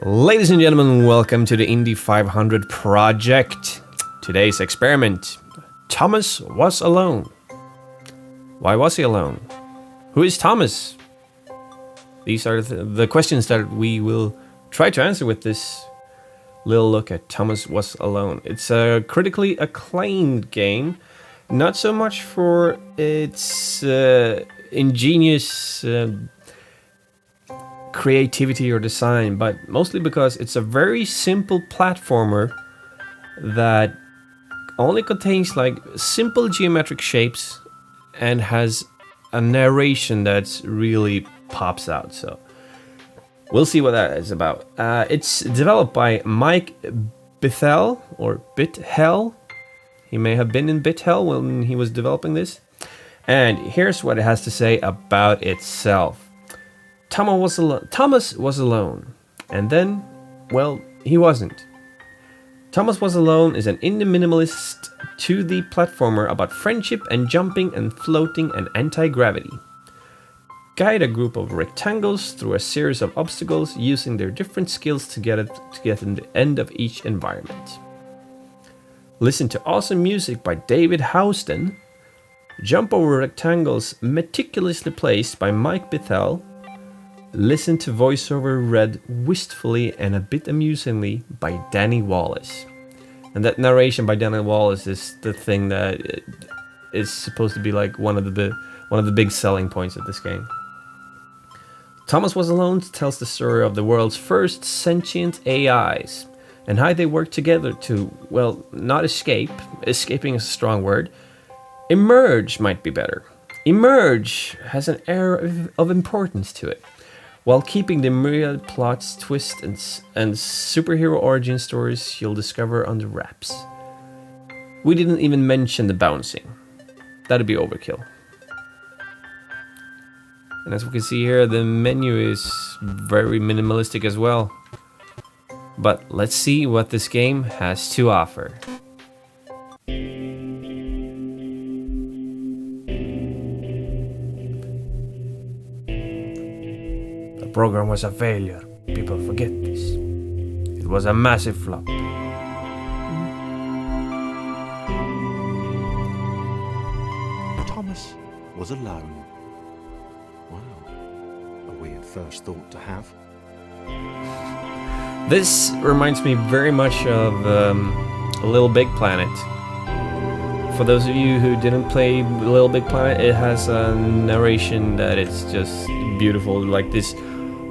Ladies and gentlemen, welcome to the Indy 500 project. Today's experiment. Thomas was alone. Why was he alone? Who is Thomas? These are the questions that we will try to answer with this little look at Thomas Was Alone. It's a critically acclaimed game, not so much for its ingenious creativity or design, but mostly because it's a very simple platformer that only contains like simple geometric shapes and has a narration that's really pops out. So we'll see what that is about. It's developed by Mike Bithell or Bithell. He may have been in Bithell when he was developing this. And here's what it has to say about itself. Thomas was alone. And then, well, he wasn't. Thomas Was Alone is an indie minimalist 2D platformer about friendship and jumping and floating and anti-gravity. Guide a group of rectangles through a series of obstacles using their different skills to get in the end of each environment. Listen to awesome music by David Houston. Jump over rectangles meticulously placed by Mike Bithell. Listen to voiceover read wistfully and a bit amusingly by Danny Wallace. And that narration by Danny Wallace is the thing that is supposed to be like one of the big selling points of this game. Thomas Was Alone tells the story of the world's first sentient AIs and how they work together to, well, not escape. Escaping is a strong word. Emerge might be better. Emerge has an air of importance to it, while keeping the myriad plots, twists, and superhero origin stories you'll discover under wraps. We didn't even mention the bouncing. That'd be overkill. And as we can see here, the menu is very minimalistic as well. But let's see what this game has to offer. The program was a failure. People forget this. It was a massive flop. Thomas was alone. Wow, a weird first thought to have. This reminds me very much of Little Big Planet. For those of you who didn't play Little Big Planet, it has a narration that is just beautiful, like this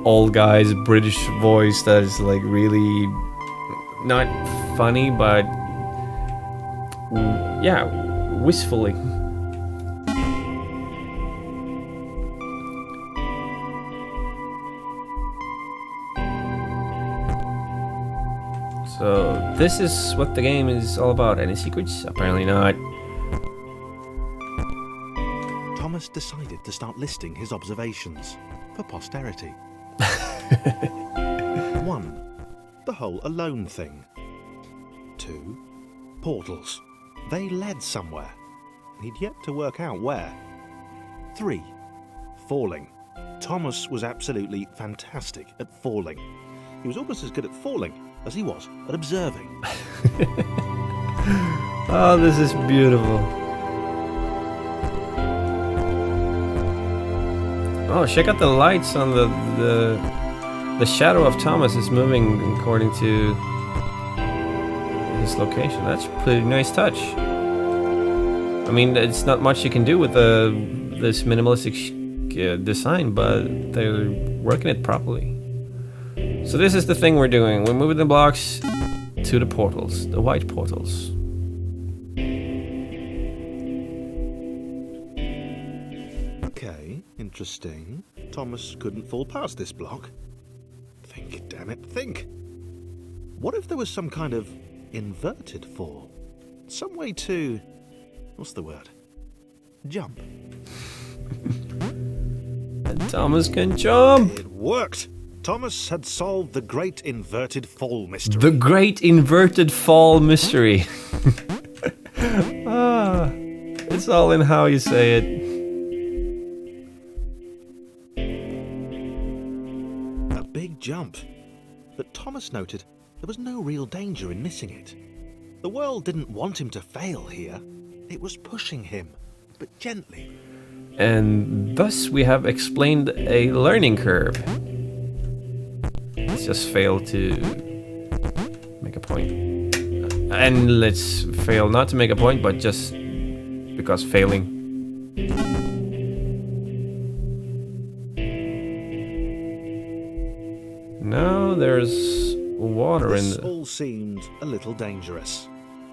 old guy's British voice that is like really not funny, but yeah, wistfully. So this is what the game is all about. Any secrets? Apparently not. Thomas decided to start listing his observations for posterity. 1. The whole alone thing. 2. Portals. They led somewhere. He'd yet to work out where. 3. Falling. Thomas was absolutely fantastic at falling. He was almost as good at falling as he was at observing. Oh, this is beautiful. Oh, check out the lights on the shadow of Thomas is moving according to his location. That's a pretty nice touch. I mean, it's not much you can do with this minimalistic design, but they're working it properly. So this is the thing we're doing. We're moving the blocks to the portals, the white portals. Okay, interesting. Thomas couldn't fall past this block. Think, damn it, think. What if there was some kind of inverted fall? Some way to... what's the word? Jump. And Thomas can jump! It worked! Thomas had solved the great inverted fall mystery. The great inverted fall mystery. It's all in how you say it. A big jump. But Thomas noted there was no real danger in missing it. The world didn't want him to fail here. It was pushing him, but gently. And thus we have explained a learning curve. Let's just fail to make a point. And let's fail not to make a point, but just because failing. Now there's water in This the... all seemed a little dangerous.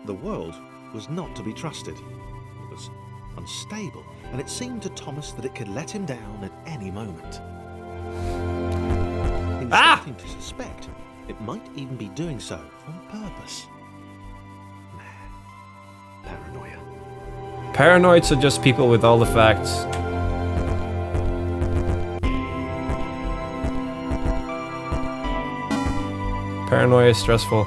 The world was not to be trusted. It was unstable, and it seemed to Thomas that it could let him down at any moment. He was starting to suspect it might even be doing so on purpose. Paranoia. Paranoids are just people with all the facts. Paranoia is stressful.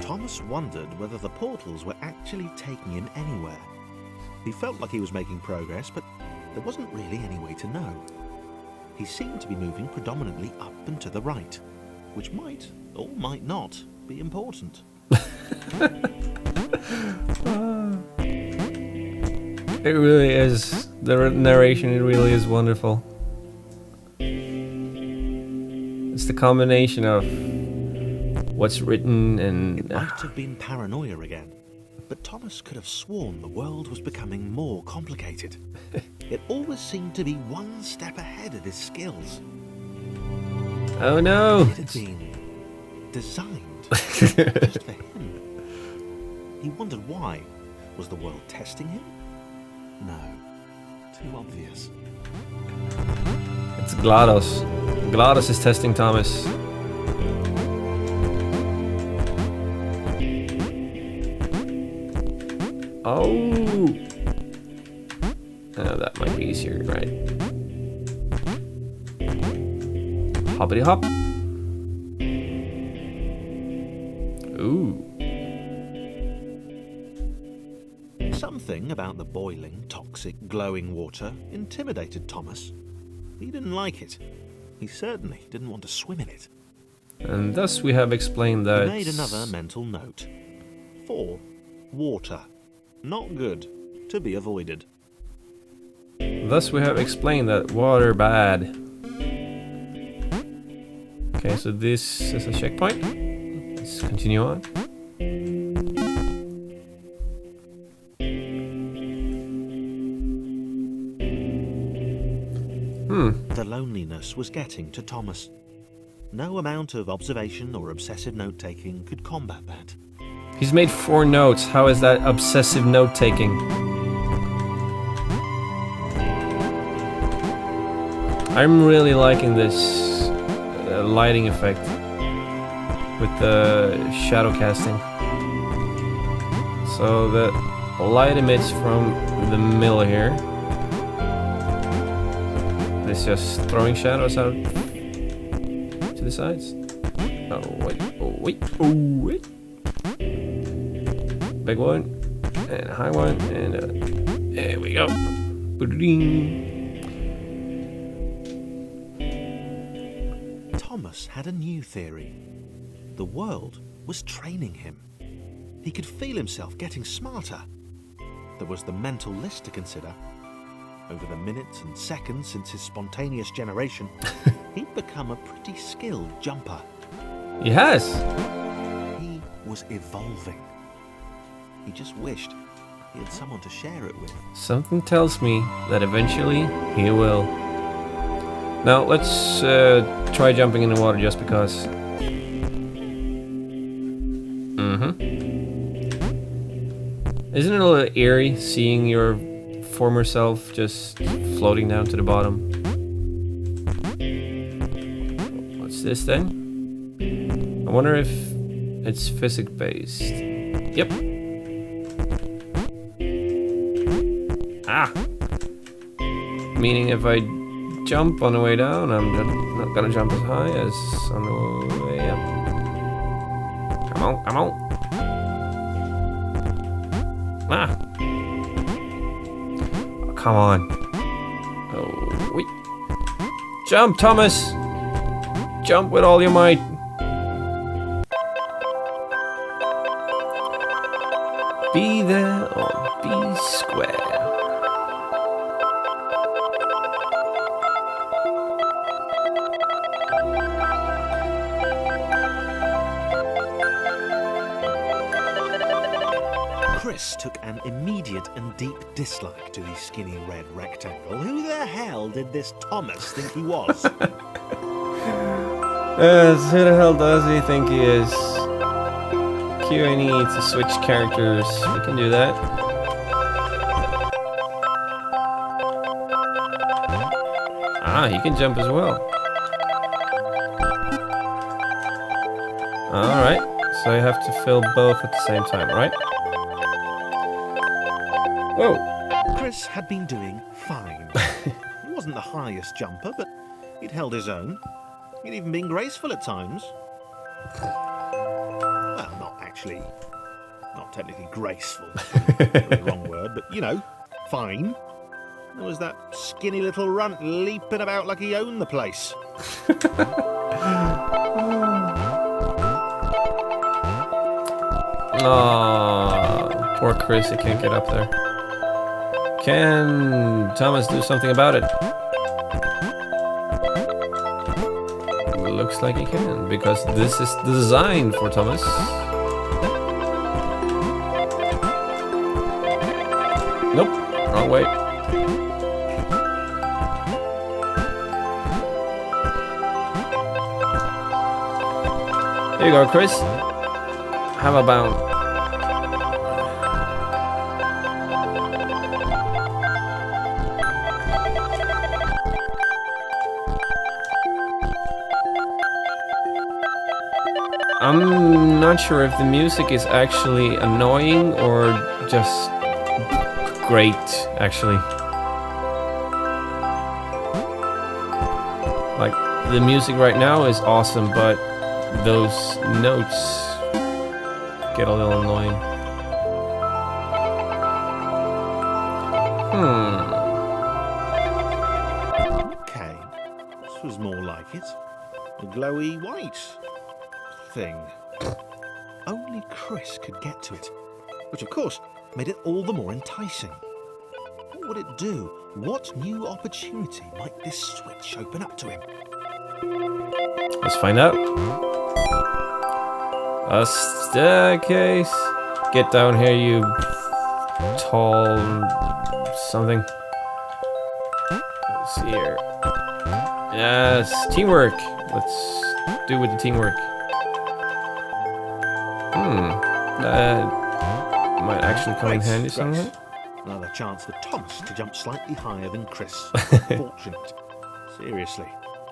Thomas wondered whether the portals were actually taking him anywhere. He felt like he was making progress, but there wasn't really any way to know. He seemed to be moving predominantly up and to the right, which might or might not be important. It really is. The narration, it really is wonderful. It's the combination of what's written and... It might have been paranoia again, but Thomas could have sworn the world was becoming more complicated. It always seemed to be one step ahead of his skills. Oh no! It had been designed just for him. He wondered why. Was the world testing him? No. Too obvious. It's GLaDOS. GLaDOS is testing Thomas. Oh! That might be easier, right? Hoppity hop. Ooh. Something about the boiling, toxic, glowing water intimidated Thomas. He didn't like it. He certainly didn't want to swim in it. And thus we have explained that... He made another mental note. 4. Water. Not good. To be avoided. Thus we have explained that water bad. Okay, so this is a checkpoint. Let's continue on. The loneliness was getting to Thomas. No amount of observation or obsessive note-taking could combat that. He's made 4 notes. How is that obsessive note-taking? I'm really liking this lighting effect with the shadow casting. So the light emits from the middle here. It's just throwing shadows out to the sides. Oh wait, oh wait, oh wait. Big one, and a high one, and there we go. Thomas had a new theory. The world was training him. He could feel himself getting smarter. There was the mental list to consider. Over the minutes and seconds since his spontaneous generation, he'd become a pretty skilled jumper. He has. He was evolving. He just wished he had someone to share it with. Something tells me that eventually he will. Now let's try jumping in the water just because. Isn't it a little eerie seeing your former self just floating down to the bottom? What's this then? I wonder if it's physics based. Yep. Ah! Meaning if I jump on the way down, I'm not gonna jump as high as on the way up. Come on, come on. Ah! Oh, come on. Oh, wait. Jump, Thomas! Jump with all your might. Be there or be square. Chris took an immediate and deep dislike to the skinny red rectangle. Who the hell did this Thomas think he was? Who the hell does he think he is? Q&E to switch characters. We can do that. Ah, he can jump as well. Alright, so you have to fill both at the same time, right? Whoa! Chris had been doing fine. He wasn't the highest jumper, but he'd held his own. He'd even been graceful at times. Well, not technically graceful. The wrong word, but you know, fine. There was that skinny little runt leaping about like he owned the place. Aww, poor Chris, he can't get up there. Can Thomas do something about it? Looks like he can, because this is designed for Thomas. Nope, wrong way. Here you go, Chris. Have a bound. I'm not sure if the music is actually annoying or just great, actually. Like, the music right now is awesome, but those notes get a little annoying. Okay, this was more like it. A glowy white thing. Only Chris could get to it, which of course made it all the more enticing. What would it do? What new opportunity might this switch open up to him? Let's find out. A staircase. Get down here, you tall something. Let's see here. Yes, teamwork. Let's do with the teamwork. That might actually come in handy somewhere. Another chance for Thomas to jump slightly higher than Chris. Fortunate. Seriously,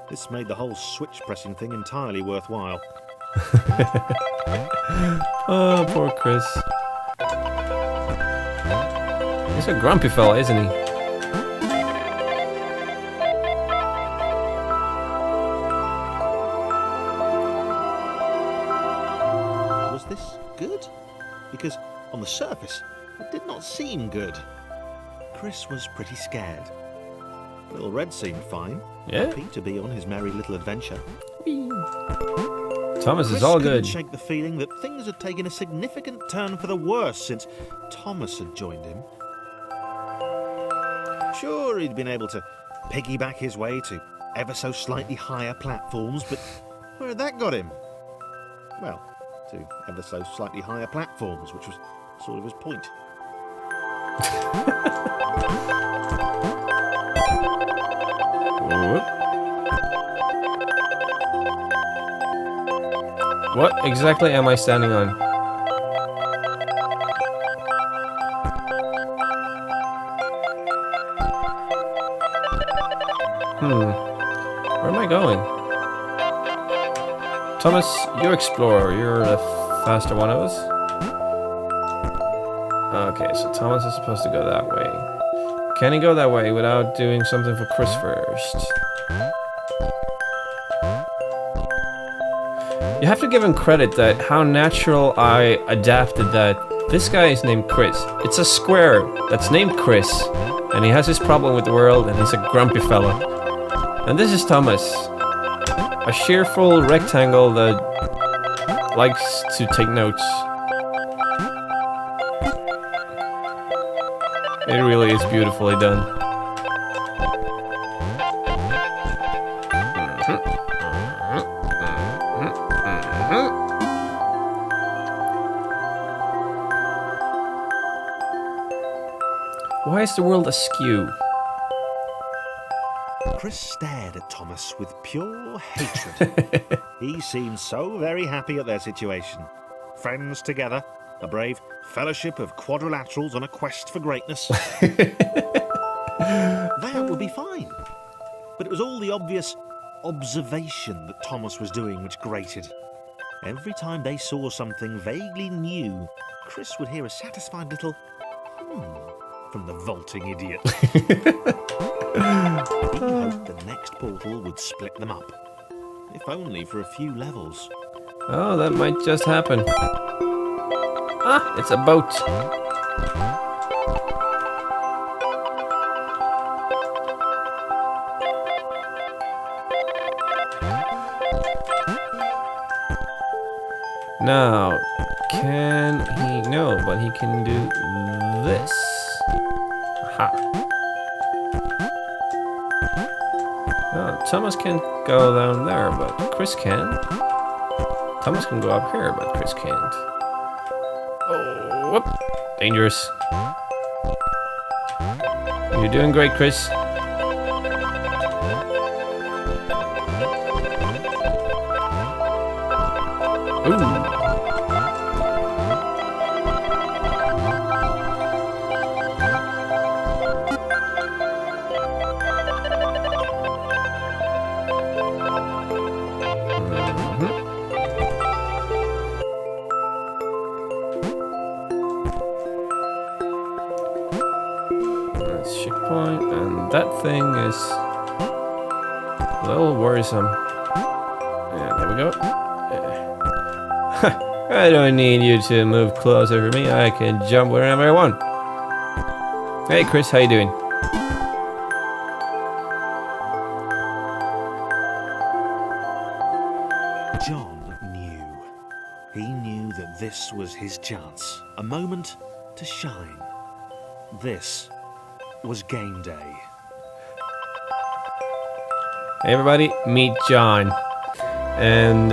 this made the whole switch pressing thing entirely worthwhile. Oh, poor Chris. He's a grumpy fella, isn't he? Was this good? Because on the surface, it did not seem good. Chris was pretty scared. Little Red seemed fine. Yeah. Happy to be on his merry little adventure. Thomas Chris is all couldn't good. shake the feeling that things had taken a significant turn for the worse since Thomas had joined him. Sure, he'd been able to piggyback his way to ever so slightly higher platforms, but where had that got him? Well, to ever so slightly higher platforms, which was sort of his point. What exactly am I standing on? Where am I going? Thomas, you explorer. You're the faster one of us. Okay, so Thomas is supposed to go that way. Can he go that way without doing something for Chris first? You have to give him credit that how natural I adapted that. This guy is named Chris. It's a square that's named Chris. And he has his problem with the world, and he's a grumpy fella. And this is Thomas, a cheerful rectangle that likes to take notes. It really is beautifully done. Why is the world askew? Chris stared at Thomas with pure hatred. He seemed so very happy at their situation. Friends together, a brave fellowship of quadrilaterals on a quest for greatness. That would be fine. But it was all the obvious observation that Thomas was doing which grated. Every time they saw something vaguely new, Chris would hear a satisfied little from the vaulting idiot. He hoped the next portal would split them up, if only for a few levels. Oh, that might just happen. Ah, it's a boat. Now, can he? No, but he can do this. Aha. Oh, Thomas can't go down there, but Chris can. Thomas can go up here, but Chris can't. Oh, whoop. Dangerous. You're doing great, Chris. Ooh. That's checkpoint, and that thing is a little worrisome. Yeah, there we go. I don't need you to move closer for me. I can jump wherever I want. Hey, Chris, how you doing? John knew. He knew that this was his chance. A moment to shine. This was game day. Hey, everybody, meet John. And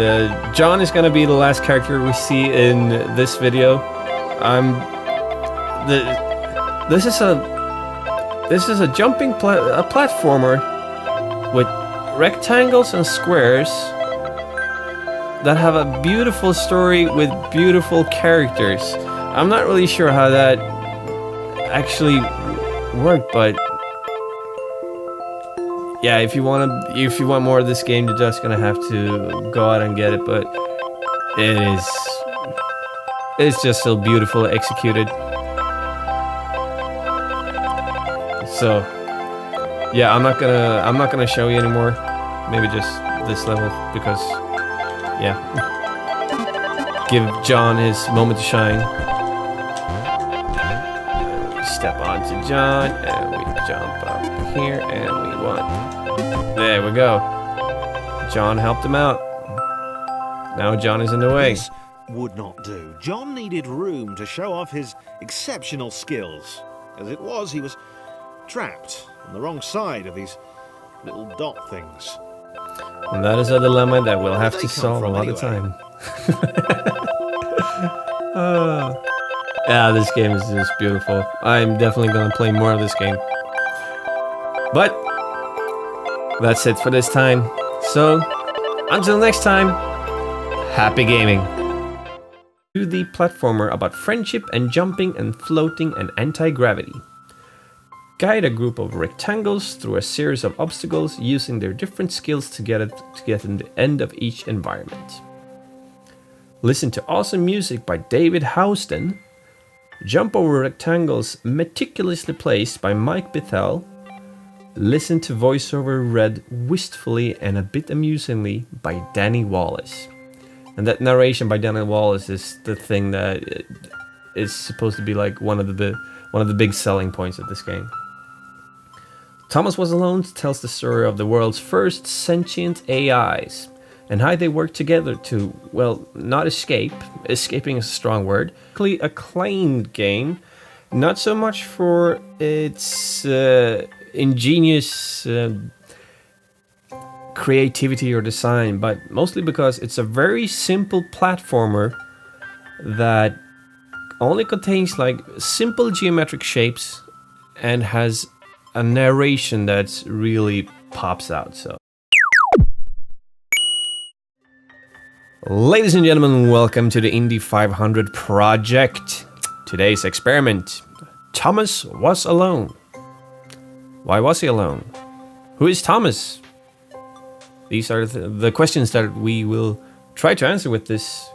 John is gonna be the last character we see in this video. This is a jumping platformer with rectangles and squares that have a beautiful story with beautiful characters. I'm not really sure how that actually worked, but yeah, if you want more of this game, you're just gonna have to go out and get it. But it's just so beautifully executed. So yeah, I'm not gonna show you anymore. Maybe just this level because yeah, give John his moment to shine. Step onto John and we jump up here and we want. There we go. John helped him out. Now John is in the way. This would not do. John needed room to show off his exceptional skills. As it was, he was trapped on the wrong side of these little dot things. And that is a dilemma that we'll have to solve a lot of time. Yeah, this game is just beautiful. I'm definitely gonna play more of this game. But that's it for this time. So, until next time, happy gaming. To the platformer about friendship and jumping and floating and anti-gravity. Guide a group of rectangles through a series of obstacles using their different skills to get in the end of each environment. Listen to awesome music by David Houston. Jump over rectangles meticulously placed by Mike Bithell. Listen to voiceover read wistfully and a bit amusingly by Danny Wallace. And that narration by Danny Wallace is the thing that is supposed to be like one of the big selling points of this game. Thomas Was Alone tells the story of the world's first sentient AIs and how they work together to, well, not escape. Escaping is a strong word. Acclaimed game, not so much for its ingenious creativity or design, but mostly because it's a very simple platformer that only contains like simple geometric shapes and has a narration that's really pops out. So, ladies and gentlemen, welcome to the Indy 500 project. Today's experiment: Thomas was alone. Why was he alone? Who is Thomas? These are the questions that we will try to answer with this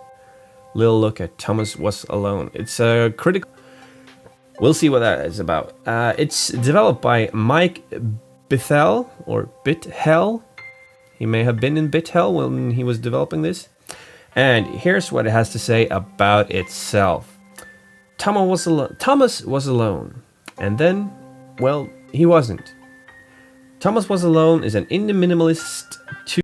little look at Thomas Was Alone. It's a critical. We'll see what that is about. It's developed by Mike Bithell or Bithell. He may have been in Bithell when he was developing this. And here's what it has to say about itself. Thomas was alone. And then, well, he wasn't. Thomas Was Alone is an indie minimalist